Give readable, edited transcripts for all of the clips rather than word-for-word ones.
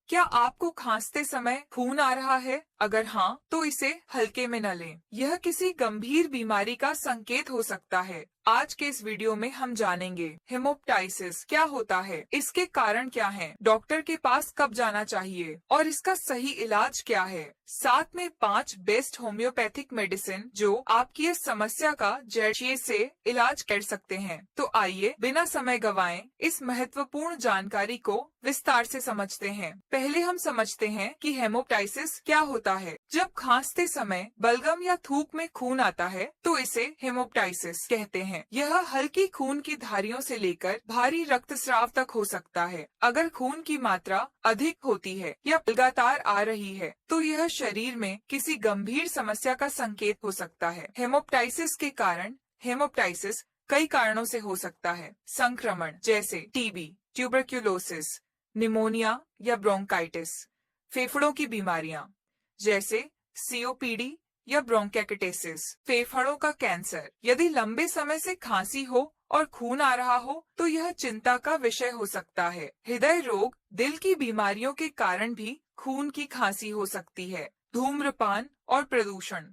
क्या आपको खांसते समय खून आ रहा है? अगर हाँ, तो इसे हल्के में न लें। यह किसी गंभीर बीमारी का संकेत हो सकता है। आज के इस वीडियो में हम जानेंगे हेमोप्टाइसिस क्या होता है, इसके कारण क्या हैं, डॉक्टर के पास कब जाना चाहिए और इसका सही इलाज क्या है। साथ में 5 बेस्ट होम्योपैथिक मेडिसिन जो आपकी इस समस्या का जड़ से इलाज कर सकते हैं। तो आइए बिना समय गवाएं इस महत्वपूर्ण जानकारी को विस्तार से समझते हैं। पहले हम समझते हैं कि हेमोप्टाइसिस क्या होता है। जब खांसते समय बलगम या थूक में खून आता है तो इसे हेमोप्टाइसिस कहते हैं। यह हल्की खून की धारियों से लेकर भारी रक्तस्राव तक हो सकता है। अगर खून की मात्रा अधिक होती है या लगातार आ रही है तो यह शरीर में किसी गंभीर समस्या का संकेत हो सकता है। हेमोप्टाइसिस के कारण हेमोप्टाइसिस कई कारणों से हो सकता है। संक्रमण जैसे टीबी, ट्यूबरक्यूलोसिस, निमोनिया या ब्रोंकाइटिस, फेफड़ों की बीमारियां जैसे सीओपीडी या ब्रोंकाइटिस, फेफड़ों का कैंसर। यदि लंबे समय से खांसी हो और खून आ रहा हो तो यह चिंता का विषय हो सकता है। हृदय रोग, दिल की बीमारियों के कारण भी खून की खांसी हो सकती है। धूम्रपान और प्रदूषण,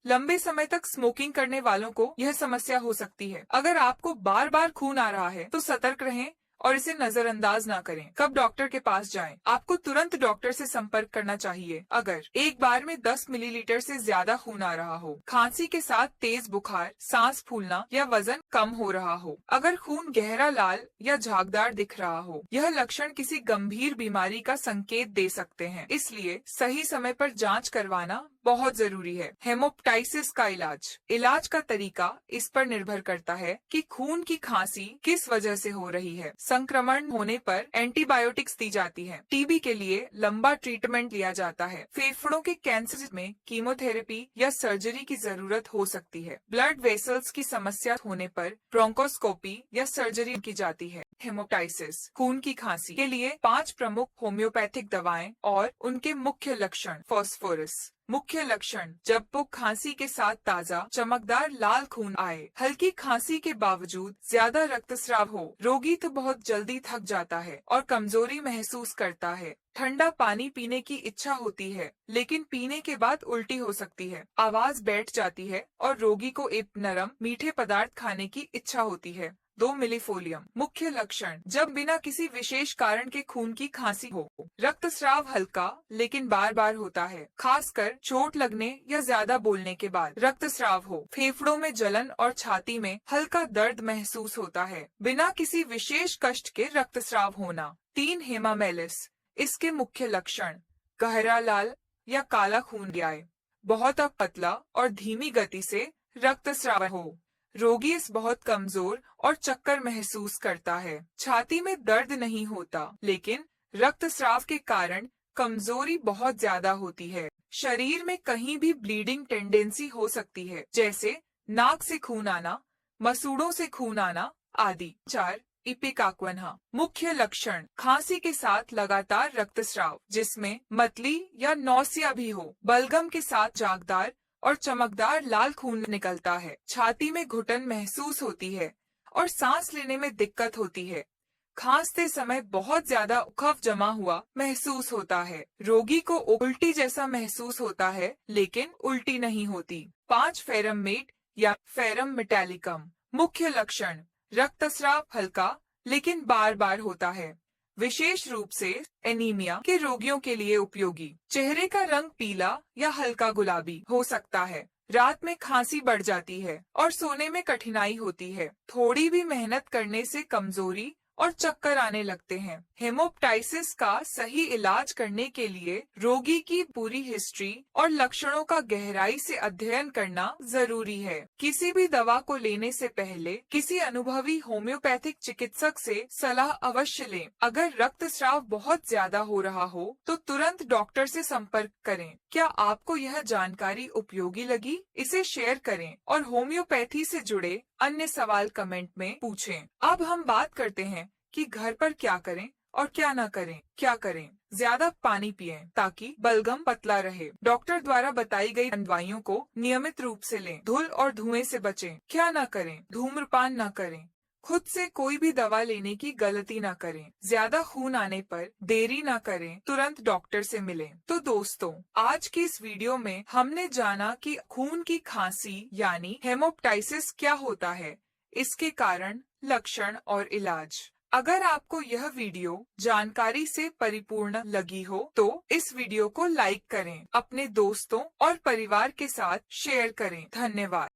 लंबे समय तक स्मोकिंग करने वालों को यह समस्या हो सकती है। अगर आपको बार बार खून आ रहा है तो सतर्क रहें और इसे नजरअंदाज ना करें। कब डॉक्टर के पास जाएं? आपको तुरंत डॉक्टर से संपर्क करना चाहिए अगर एक बार में 10 मिलीलीटर से ज्यादा खून आ रहा हो, खांसी के साथ तेज बुखार, सांस फूलना या वजन कम हो रहा हो, अगर खून गहरा लाल या झागदार दिख रहा हो, यह लक्षण किसी गंभीर बीमारी का संकेत दे सकते हैं। इसलिए सही समय पर जांच करवाना बहुत जरूरी है। हेमोप्टाइसिस का इलाज का तरीका इस पर निर्भर करता है कि खून की खांसी किस वजह से हो रही है। संक्रमण होने पर एंटीबायोटिक्स दी जाती है। टीबी के लिए लंबा ट्रीटमेंट लिया जाता है। फेफड़ों के कैंसर में कीमोथेरेपी या सर्जरी की जरूरत हो सकती है। ब्लड वेसल्स की समस्या होने पर ब्रोंकोस्कोपी या सर्जरी की जाती है। हेमोप्टाइसिस खून की खांसी के लिए 5 प्रमुख होम्योपैथिक दवाएं और उनके मुख्य लक्षण। फास्फोरस मुख्य लक्षण, जब बुक खांसी के साथ ताजा चमकदार लाल खून आए, हल्की खांसी के बावजूद ज्यादा रक्तस्राव हो, रोगी तो बहुत जल्दी थक जाता है और कमजोरी महसूस करता है। ठंडा पानी पीने की इच्छा होती है लेकिन पीने के बाद उल्टी हो सकती है, आवाज बैठ जाती है और रोगी को एक नरम मीठे पदार्थ खाने की इच्छा होती है। 2 मिलीफोलियम मुख्य लक्षण, जब बिना किसी विशेष कारण के खून की खांसी हो, रक्तस्राव हल्का लेकिन बार बार होता है, खासकर चोट लगने या ज्यादा बोलने के बाद रक्तस्राव हो, फेफड़ों में जलन और छाती में हल्का दर्द महसूस होता है, बिना किसी विशेष कष्ट के रक्तस्राव होना। 3 हेमामेलिस, इसके मुख्य लक्षण, गहरा लाल या काला खून आए, बहुत पतला और धीमी गति से रक्तस्राव हो, रोगी इस बहुत कमजोर और चक्कर महसूस करता है, छाती में दर्द नहीं होता लेकिन रक्तस्राव के कारण कमजोरी बहुत ज्यादा होती है। शरीर में कहीं भी ब्लीडिंग टेंडेंसी हो सकती है जैसे नाक से खून आना, मसूड़ों से खून आना आदि। 4 इपिकाक्वन्हा मुख्य लक्षण, खांसी के साथ लगातार रक्तस्राव जिसमें मतली या नौसिया भी हो, बलगम के साथ झागदार और चमकदार लाल खून निकलता है, छाती में घुटन महसूस होती है और सांस लेने में दिक्कत होती है, खांसते समय बहुत ज्यादा कफ जमा हुआ महसूस होता है, रोगी को उल्टी जैसा महसूस होता है लेकिन उल्टी नहीं होती। 5 फेरम मेट या फेरम मेटालिकम मुख्य लक्षण, रक्तस्राव हल्का लेकिन बार बार होता है, विशेष रूप से एनीमिया के रोगियों के लिए उपयोगी। चेहरे का रंग पीला या हल्का गुलाबी हो सकता है, रात में खांसी बढ़ जाती है और सोने में कठिनाई होती है, थोड़ी भी मेहनत करने से कमजोरी और चक्कर आने लगते हैं। हेमोप्टाइसिस का सही इलाज करने के लिए रोगी की पूरी हिस्ट्री और लक्षणों का गहराई से अध्ययन करना जरूरी है। किसी भी दवा को लेने से पहले किसी अनुभवी होम्योपैथिक चिकित्सक से सलाह अवश्य लें। अगर रक्तस्राव बहुत ज्यादा हो रहा हो तो तुरंत डॉक्टर से संपर्क करें। क्या आपको यह जानकारी उपयोगी लगी? इसे शेयर करें और होम्योपैथी से जुड़े अन्य सवाल कमेंट में पूछें। अब हम बात करते हैं कि घर पर क्या करें और क्या न करें। क्या करें? ज्यादा पानी पिएं ताकि बलगम पतला रहे। डॉक्टर द्वारा बताई गई दवाइयों को नियमित रूप से लें। धूल और धुएं से बचें। क्या न करें? धूम्रपान न करें, खुद से कोई भी दवा लेने की गलती न करें। ज्यादा खून आने पर देरी न करें, तुरंत डॉक्टर से मिलें। तो दोस्तों, आज की इस वीडियो में हमने जाना कि खून की खांसी यानी हेमोप्टाइसिस क्या होता है, इसके कारण, लक्षण और इलाज। अगर आपको यह वीडियो जानकारी से परिपूर्ण लगी हो तो इस वीडियो को लाइक करें, अपने दोस्तों और परिवार के साथ शेयर करें। धन्यवाद।